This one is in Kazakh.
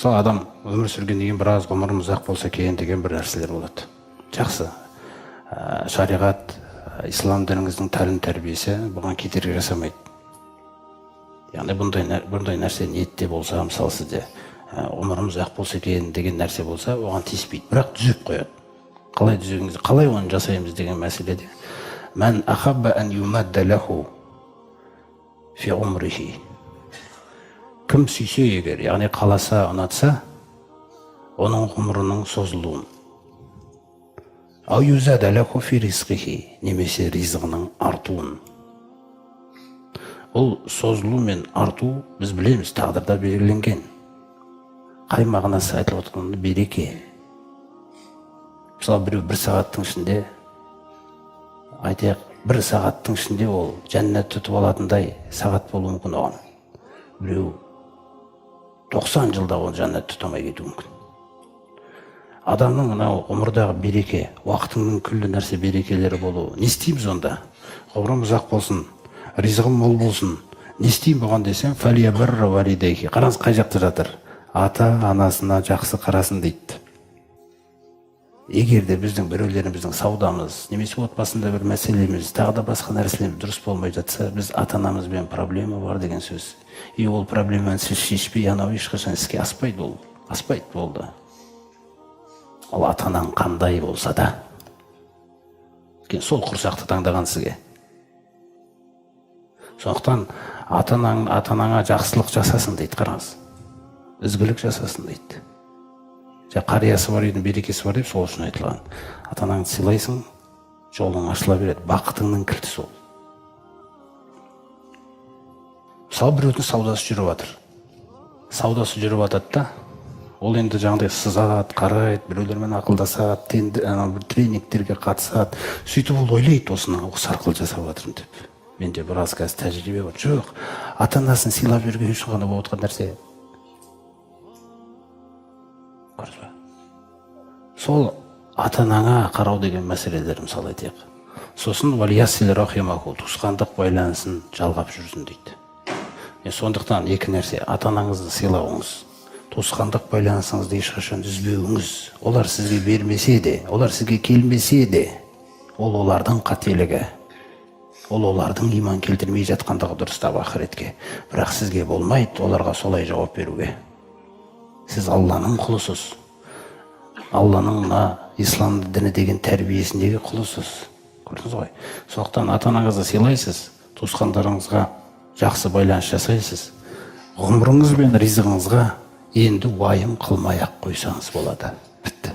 Мысалы адам өмір сүргеннен кейін біраз ғұмырым ұзақ болса екен деген бір нәрселер болады. Жақсы. Шариғат, ислам дініңіздің тәлім тәрбиесі бұған кедергі жасамайды. Яғни бұндай нәрсе ниетте болса, мысалы сізде ғұмырым ұзақ болса екен деген нәрсе болса, оған тиіспейді, бірақ түзеп қояды. Қалай түзегіңіз, қалай оны жасаймыз деген мәселеде. Мән ахабба ан юмадда лаху фи умрихи. Кім сүйсе егер, яғни қаласа, ұнатса, оның ғұмырының созылуын. Ау юзада лаху фи ризқихи, немесе ризығының артуын. Ол созылу мен арту біз білеміз, тағдырда белгіленген. Қай мағынасы айтылып отырғаны береке. Мысалы біреу бір сағаттың ішінде, айтайық, бір сағаттың ішінде ол жәннат тұтып алатындай сағат болуы мүмкін оған. Біреу 90 жылда ол жәннат тұтамай кетуі мүмкін. Адамның мынау ғұмырдағы береке, уақытыңның күллі нәрсе берекелері болуы. Не істейміз онда? Ғұмырым ұзақ болсын, ризығым мол болсын. Не істеймін бұған десем, фалиябарра валидайхи. Қараңыз қай жақта жатыр? Ата анасына жақсы қарасын дейді. Егер де біздің біреулеріміздің саудамыз, немесе отбасында бір мәселеміз, тағы да басқа нәрселеріміз дұрыс болмай жатса, біз ата-анамызбен проблема бар деген сөз. И ол проблеманы сіз шешпей, анау ешқашан іске аспайды ол. Аспайды болды. Ол ата-анаң қандай болса да. Сол құрсақты таңдаған сізге. Сондықтан ата-анаңа жақсылық жасасын дейді, қараңыз. Ізгілік жасасын дейді. Қариясы бар үйдің берекесі бар деп сол үшін айтылған. Ата-анаңды сыйлайсың, жолың ашыла береді. Бақытыңның кілті сол. Мысалы біреудің саудасы жүріп жатыр. Саудасы жүріп жатады да, ол енді жаңағыдай сызады, қарайды, біреулермен ақылдасады, тренингтерге қатысады. Сөйтіп ол ойлайды, осыны осы арқылы жасап жатырмын деп. Менде біраз қазір тәжірибе бар. Жоқ, ата-анасын сыйлап жүрген үшін ғана болып отырған нәрсе. Сол ата-анаңа қарау деген мәселелер мысалы айтайық. Сосын валиясил рахимаху, туысқандық байланысын жалғап жүрсін дейді. Сондықтан екі нәрсе: ата-анаңызды сыйлауыңыз, туысқандық байланысыңызды ешқашан үзбеуіңіз. Олар сізге бермесе де, олар сізге келмесе де, ол олардың қателігі. Ол олардың иман келтірмей жатқандығы дұрыстап ақыретке. Бірақ сізге болмайды оларға солай жауап беруге. Сіз Алланың құлысыз. Алланың ислам діні деген тәрбиесіндегі құлысыз. Көрдіңіз ғой? Сондықтан ата-анаңызды сыйлайсыз, туысқандарыңызға жақсы байланыс жасайсыз. Ғұмырыңыз бен ризығыңызға енді уайым қылмай-ақ қойсаңыз болады. Бітті.